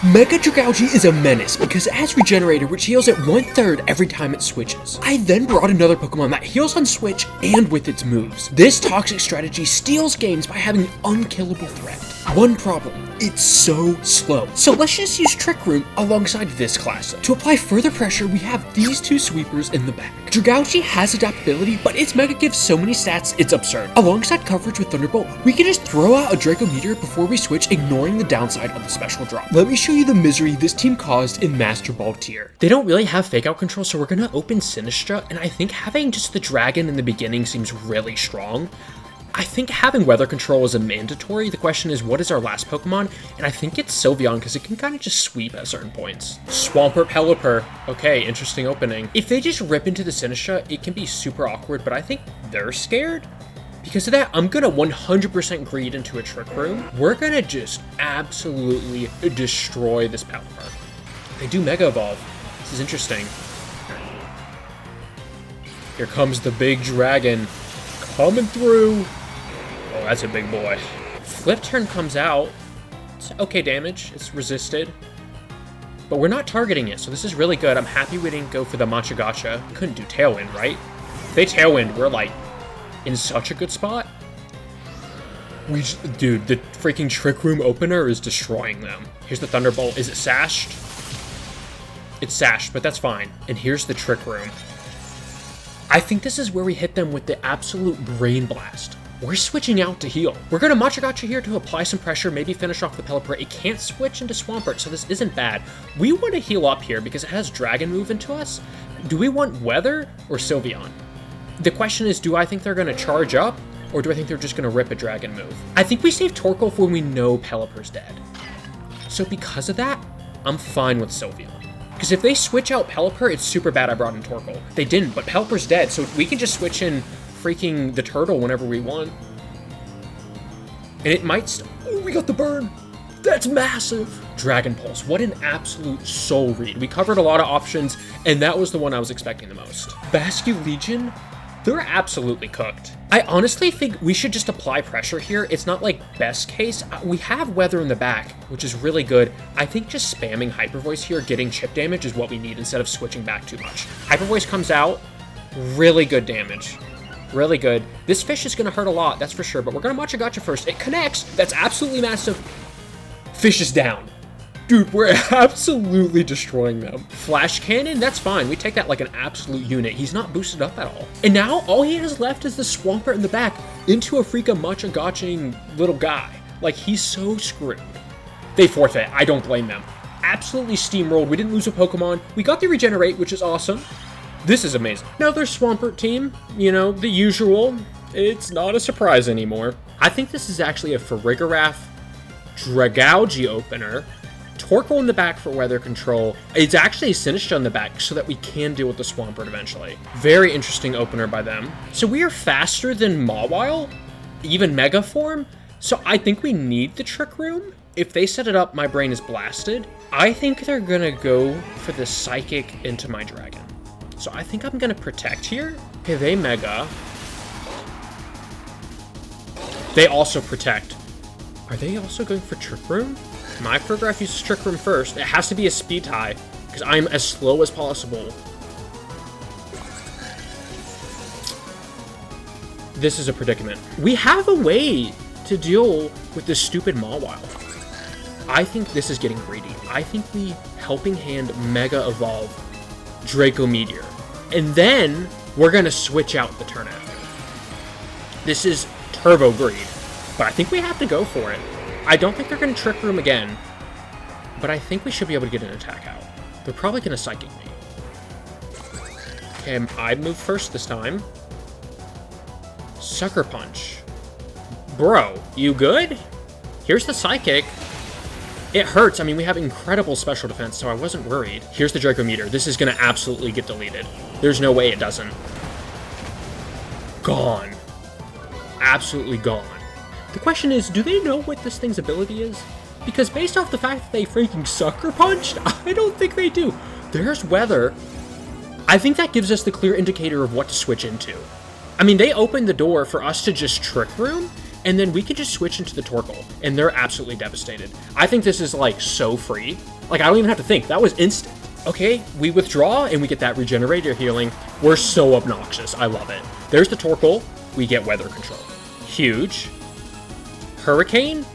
Mega Dragalge is a menace because it has Regenerator, which heals at 1/3 every time it switches. I then brought another Pokemon that heals on switch and with its moves. This toxic strategy steals games by having an unkillable threat. One problem, it's so slow. So let's just use Trick Room alongside this class. To apply further pressure, we have these two sweepers in the back. Dragalge has adaptability, but its Mega gives so many stats, it's absurd. Alongside coverage with Thunderbolt, we can just throw out a Draco Meteor before we switch, ignoring the downside of the special drop. Let me show you the misery this team caused in Masterball Tier. They don't really have fake out control, so we're gonna open Sinistra, and I think having just the dragon in the beginning seems really strong. I think having weather control is a mandatory. The question is, what is our last Pokemon? And I think it's Sylveon, because it can kind of just sweep at certain points. Swampert, Pelipper. Okay, interesting opening. If they just rip into the Sinistra, it can be super awkward, but I think they're scared. Because of that, I'm going to 100% greed into a Trick Room. We're going to just absolutely destroy this Pelipper. They do Mega Evolve. This is interesting. Here comes the big dragon. Coming through. Oh, that's a big boy. Flip Turn comes out. It's okay damage. It's resisted. But we're not targeting it, so this is really good. I'm happy we didn't go for the Machagacha. Couldn't do Tailwind, right? If they Tailwind, we're like in such a good spot. Dude, the freaking Trick Room opener is destroying them. Here's the Thunderbolt. Is it sashed? It's sashed, but that's fine. And here's the Trick Room. I think this is where we hit them with the absolute Brain Blast. We're switching out to heal. We're going to Machagacha here to apply some pressure, maybe finish off the Pelipper. It can't switch into Swampert, so this isn't bad. We want to heal up here because it has Dragon move into us. Do we want Weather or Sylveon? The question is, do I think they're going to charge up, or do I think they're just going to rip a Dragon move? I think we save Torkoal for when we know Pelipper's dead. So because of that, I'm fine with Sylveon. Because if they switch out Pelipper, it's super bad I brought in Torkoal. They didn't, but Pelipper's dead, so we can just switch in freaking the turtle whenever we want. And it might oh, we got the burn! That's massive! Dragon Pulse, what an absolute soul read. We covered a lot of options, and that was the one I was expecting the most. Bascu Legion, they're absolutely cooked. I honestly think we should just apply pressure here. It's not like best case. We have Weather in the back, which is really good. I think just spamming Hyper Voice here, getting chip damage is what we need instead of switching back too much. Hyper Voice comes out, really good damage. Really good. This fish is going to hurt a lot, that's for sure, but we're going to Machagacha first. It connects. That's absolutely massive. Fish is down. Dude, we're absolutely destroying them. Flash Cannon, that's fine. We take that like an absolute unit. He's not boosted up at all. And now all he has left is the Swampert in the back into a freaking Machagaching little guy. Like, he's so screwed. They forfeit. I don't blame them. Absolutely steamrolled. We didn't lose a Pokemon. We got the Regenerate, which is awesome. This is amazing. Now their Swampert team, you know, the usual. It's not a surprise anymore. I think this is actually a Farigiraf Dragalge opener. Torkoal in the back for weather control. It's actually a Sinistra in the back so that we can deal with the Swampert eventually. Very interesting opener by them. So we are faster than Mawile, even Mega Form. So I think we need the Trick Room. If they set it up, my brain is blasted. I think they're gonna go for the Psychic into my Dragon. So I think I'm gonna Protect here. Okay, they Mega. They also Protect. Are they also going for Trick Room? My Farigiraf uses Trick Room first. It has to be a speed tie, because I'm as slow as possible. This is a predicament. We have a way to deal with this stupid Mawile. I think this is getting greedy. I think we Helping Hand Mega Evolve Draco Meteor. And then we're going to switch out the turn after. This is turbo greed, but I think we have to go for it. I don't think they're going to Trick Room again, but I think we should be able to get an attack out. They're probably going to Psychic me. Okay, I move first this time. Sucker Punch. Bro, you good? Here's the Psychic. It hurts. I mean, we have incredible special defense, so I wasn't worried. Here's the Draco Meteor. This is going to absolutely get deleted. There's no way it doesn't. Gone. Absolutely gone. The question is, do they know what this thing's ability is? Because based off the fact that they freaking Sucker Punched, I don't think they do. There's Weather. I think that gives us the clear indicator of what to switch into. I mean, they opened the door for us to just Trick Room, and then we can just switch into the Torkoal, and they're absolutely devastated. I think this is, like, so free. Like, I don't even have to think. That was instant. Okay, we withdraw, and we get that Regenerator healing. We're so obnoxious. I love it. There's the Torkoal. We get Weather Control. Huge. Hurricane?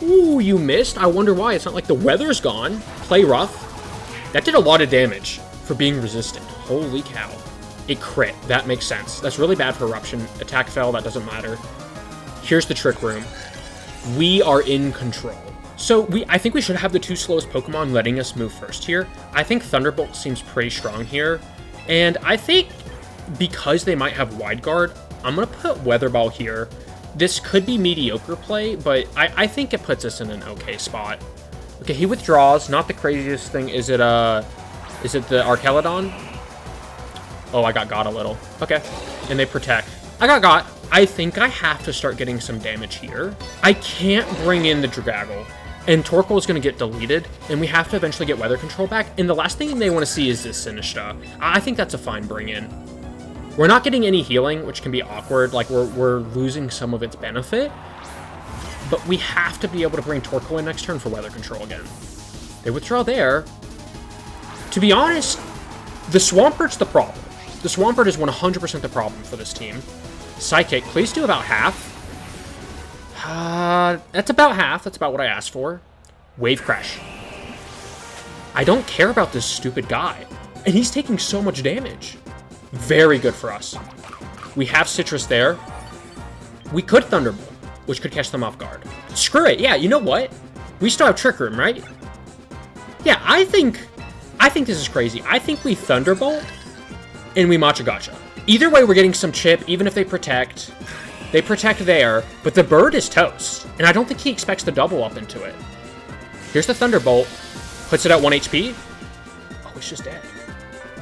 Ooh, you missed? I wonder why. It's not like the weather's gone. Play rough. That did a lot of damage for being resistant. Holy cow. It crit. That makes sense. That's really bad for Eruption. Attack fell. That doesn't matter. Here's the Trick Room. We are in control. So I think we should have the 2 slowest Pokemon letting us move first here. I think Thunderbolt seems pretty strong here. And I think because they might have Wide Guard, I'm going to put Weather Ball here. This could be mediocre play, but I think it puts us in an okay spot. Okay, he withdraws. Not the craziest thing. Is it the Archelodon? Oh, I got a little. Okay. And they protect. I got. I think I have to start getting some damage here. I can't bring in the Dragalge. And Torkoal is going to get deleted, and we have to eventually get Weather Control back. And the last thing they want to see is this Sinistcha. I think that's a fine bring-in. We're not getting any healing, which can be awkward. Like, we're losing some of its benefit. But we have to be able to bring Torkoal in next turn for Weather Control again. They withdraw there. To be honest, the Swampert's the problem. The Swampert is 100% the problem for this team. Psychic, please do about half. That's about half. That's about what I asked for. Wave Crash. I don't care about this stupid guy. And he's taking so much damage. Very good for us. We have Citrus there. We could Thunderbolt, which could catch them off guard. Screw it. Yeah, you know what? We still have Trick Room, right? Yeah, I think this is crazy. I think we Thunderbolt and we Matcha Gotcha. Either way, we're getting some chip, even if they protect. They protect there, but the bird is toast. And I don't think he expects the double up into it. Here's the Thunderbolt. Puts it at 1 HP. Oh, it's just dead.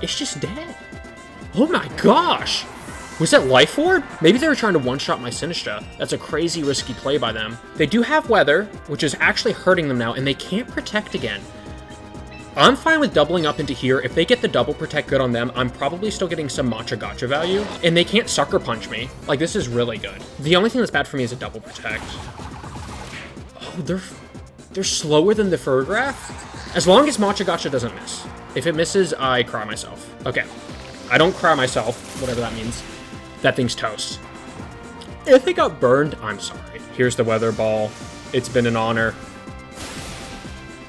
It's just dead. Oh my gosh. Was that Life Orb? Maybe they were trying to one-shot my Sinistcha. That's a crazy risky play by them. They do have Weather, which is actually hurting them now, and they can't protect again. I'm fine with doubling up into here. If they get the double protect good on them, I'm probably still getting some Matcha Gotcha value. And they can't Sucker Punch me. Like, this is really good. The only thing that's bad for me is a double protect. Oh, they're slower than the Furgraph? As long as Matcha Gotcha doesn't miss. If it misses, I cry myself. Okay. I don't cry myself, whatever that means. That thing's toast. If they got burned, I'm sorry. Here's the Weather Ball. It's been an honor.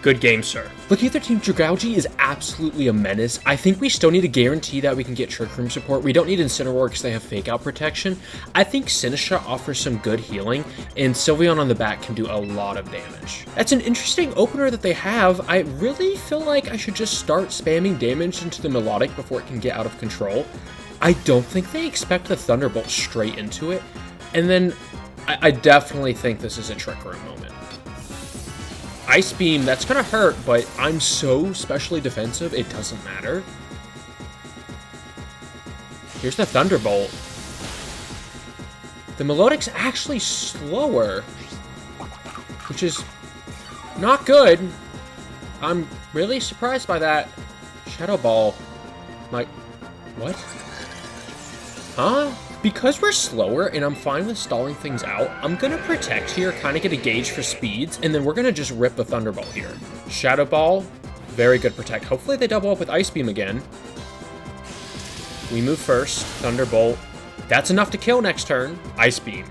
Good game, sir. Looking at their team, Dragalge is absolutely a menace. I think we still need to guarantee that we can get Trick Room support. We don't need Incineroar because they have Fake Out protection. I think Sinistcha offers some good healing, and Sylveon on the back can do a lot of damage. That's an interesting opener that they have. I really feel like I should just start spamming damage into the Melodic before it can get out of control. I don't think they expect the Thunderbolt straight into it, and then I definitely think this is a Trick Room moment. Ice Beam, that's gonna hurt, but I'm so specially defensive, it doesn't matter. Here's the Thunderbolt. The Melodic's actually slower, which is not good. I'm really surprised by that. Shadow Ball. What? Huh? Because we're slower and I'm fine with stalling things out, I'm going to protect here, kind of get a gauge for speeds, and then we're going to just rip the Thunderbolt here. Shadow Ball, very good protect. Hopefully they double up with Ice Beam again. We move first, Thunderbolt. That's enough to kill next turn. Ice Beam.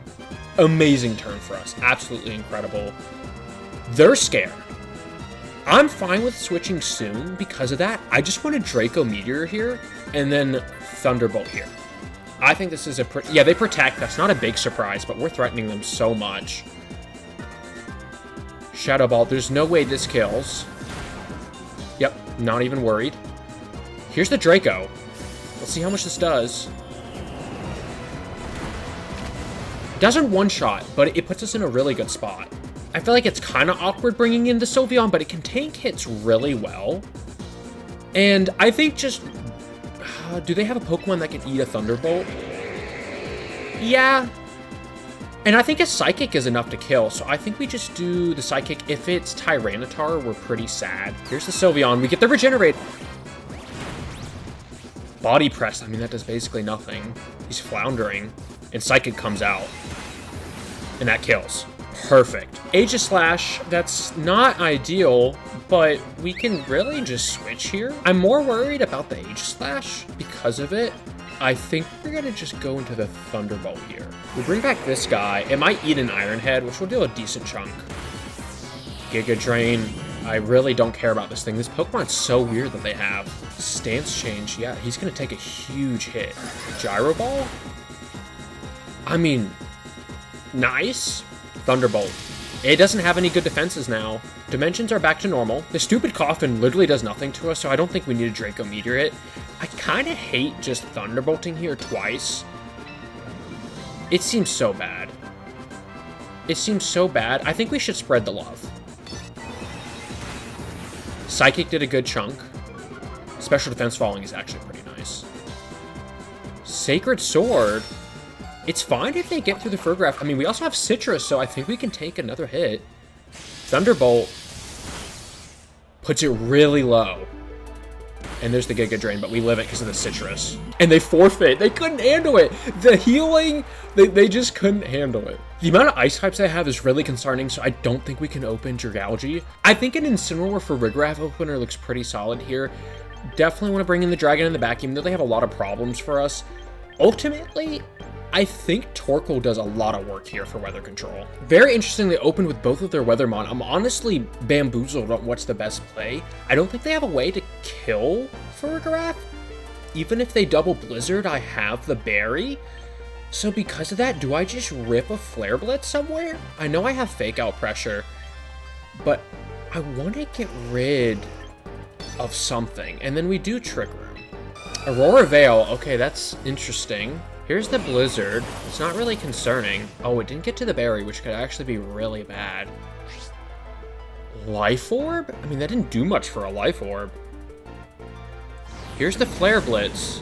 Amazing turn for us. Absolutely incredible. They're scared. I'm fine with switching soon because of that. I just want a Draco Meteor here, and then Thunderbolt here. I think this is yeah, they protect. That's not a big surprise, but we're threatening them so much. Shadow Ball. There's no way this kills. Yep, not even worried. Here's the Draco. Let's see how much this does. Doesn't one-shot, but it puts us in a really good spot. I feel like it's kind of awkward bringing in the Sylveon, but it can tank hits really well. And I think just... do they have a Pokemon that can eat a Thunderbolt? Yeah. And I think a Psychic is enough to kill, so I think we just do the Psychic. If it's Tyranitar, we're pretty sad. Here's the Sylveon. We get the Regenerate. Body Press. I mean, that does basically nothing. He's floundering. And Psychic comes out. And that kills. Perfect. Aegis Slash, that's not ideal, but we can really just switch here. I'm more worried about the Aegis Slash because of it. I think we're gonna just go into the Thunderbolt here. We bring back this guy. It might eat an Iron Head, which will deal a decent chunk. Giga Drain. I really don't care about this thing. This Pokemon's so weird that they have. Stance change. Yeah, he's gonna take a huge hit. Gyro Ball? I mean, nice. Thunderbolt. It doesn't have any good defenses now. Dimensions are back to normal. The stupid Coffin literally does nothing to us, so I don't think we need a Draco Meteor hit. I kind of hate just Thunderbolting here twice. It seems so bad. It seems so bad. I think we should spread the love. Psychic did a good chunk. Special defense falling is actually pretty nice. Sacred Sword. It's fine if they get through the Furgraph. I mean, we also have Citrus, so I think we can take another hit. Thunderbolt puts it really low. And there's the Giga Drain, but we live it because of the Citrus. And they forfeit. They couldn't handle it. The healing, they just couldn't handle it. The amount of ice types I have is really concerning, so I don't think we can open Dragalge. I think an Incineroar for Rigraff opener looks pretty solid here. Definitely want to bring in the Dragon in the back, even though they have a lot of problems for us. Ultimately, I think Torkoal does a lot of work here for weather control. Very interesting, they opened with both of their Weathermon. I'm honestly bamboozled on what's the best play. I don't think they have a way to kill Farigiraf. Even if they double Blizzard, I have the Berry. So because of that, do I just rip a Flare Blitz somewhere? I know I have Fake Out Pressure, but I want to get rid of something. And then we do Trick Room. Aurora Veil, okay, that's interesting. Here's the Blizzard. It's not really concerning. Oh, it didn't get to the Berry, which could actually be really bad. Life Orb? I mean, that didn't do much for a Life Orb. Here's the Flare Blitz.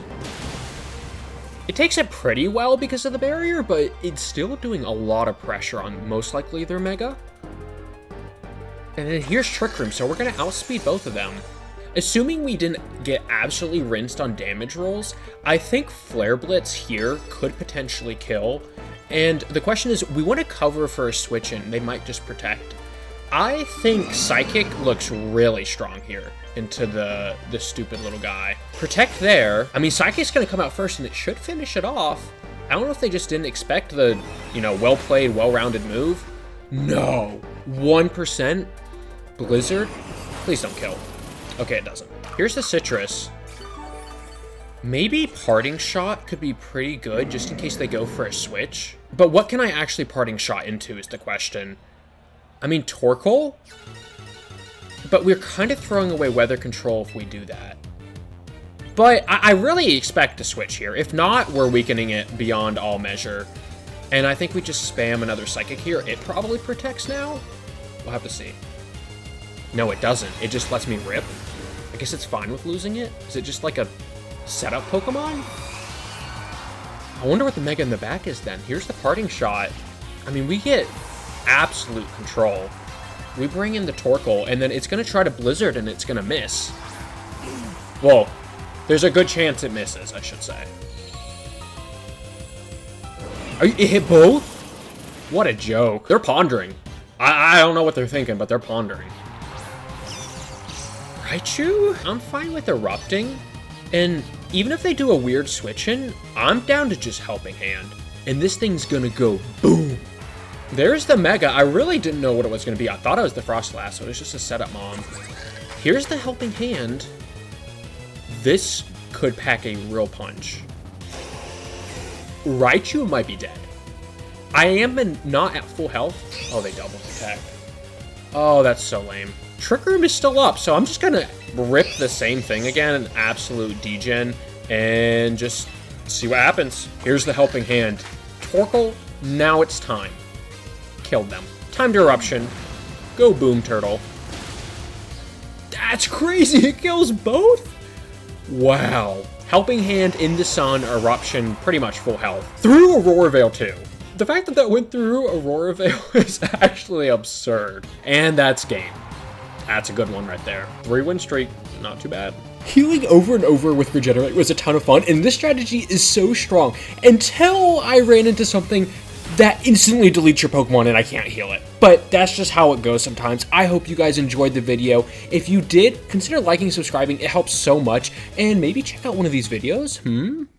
It takes it pretty well because of the barrier, but it's still doing a lot of pressure on most likely their Mega. And then here's Trick Room, so we're going to outspeed both of them. Assuming we didn't get absolutely rinsed on damage rolls, I think Flare Blitz here could potentially kill. And the question is, we want to cover for a switch in. They might just protect. I think Psychic looks really strong here into the stupid little guy. Protect there. I mean, Psychic's going to come out first, and it should finish it off. I don't know if they just didn't expect the, well-played, well-rounded move. No. 1%. Blizzard. Please don't kill. Okay, it doesn't. Here's the Citrus. Maybe Parting Shot could be pretty good just in case they go for a switch. But what can I actually Parting Shot into is the question. I mean, Torkoal? But we're kind of throwing away weather control if we do that. But I really expect to switch here. If not, we're weakening it beyond all measure. And I think we just spam another Psychic here. It probably protects now. We'll have to see. No, it doesn't. It just lets me rip. I guess it's fine with losing it. Is it just like a setup Pokemon? I wonder what the Mega in the back is then. Here's the Parting Shot. I mean, we get absolute control. We bring in the Torkoal, and then it's going to try to Blizzard, and it's going to miss. Well, there's a good chance it misses, I should say. It hit both? What a joke. They're pondering. I don't know what they're thinking, but they're pondering. Raichu? I'm fine with Erupting. And even if they do a weird switch-in, I'm down to just Helping Hand. And this thing's gonna go boom. There's the Mega. I really didn't know what it was gonna be. I thought it was the Frostlass, so it was just a setup mom. Here's the Helping Hand. This could pack a real punch. Raichu might be dead. I am not at full health. Oh, they double attack. Oh, that's so lame. Trick Room is still up, so I'm just gonna rip the same thing again, an absolute degen, and just see what happens. Here's the Helping Hand. Torkoal, now it's time. Killed them. Time to Eruption. Go Boom Turtle. That's crazy, it kills both? Wow. Helping Hand, into Sun, Eruption, pretty much full health. Through Aurora Veil too. The fact that that went through Aurora Veil is actually absurd. And that's game. That's a good one right there. 3-win streak, not too bad. Healing over and over with Regenerate was a ton of fun, and this strategy is so strong until I ran into something that instantly deletes your Pokemon and I can't heal it. But that's just how it goes sometimes. I hope you guys enjoyed the video. If you did, consider liking and subscribing. It helps so much. And maybe check out one of these videos.